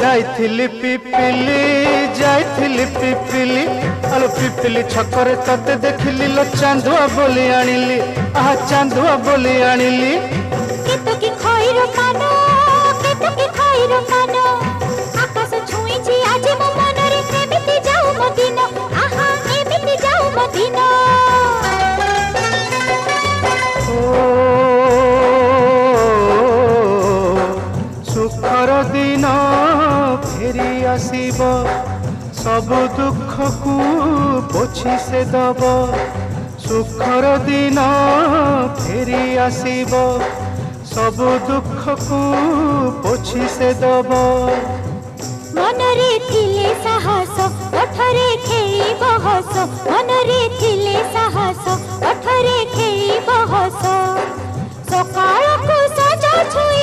जाइथिली पिपिली जाइथिली पिपिली आलो पिपिली छकरे तते देखिली लो चांदुआ बोली आनिली आहा चांदुआ बोली आनिली केतो की खइरो कानो केतो की खइरो कानो आकाश छुईची आज मो मनरे एमिति जाऊ मो दिन आहा एमिति जाऊ मो दिन सुखर दिन फेरी आसीब सब दुख को पोछि से दब सुखर दिन फेरी आसीब सब दुख को पोछि से दब मनरे थिले साहस ओठरे खेई बहस मनरे थिले साहस ओठरे खेई बहस सकाळ को सजा छुई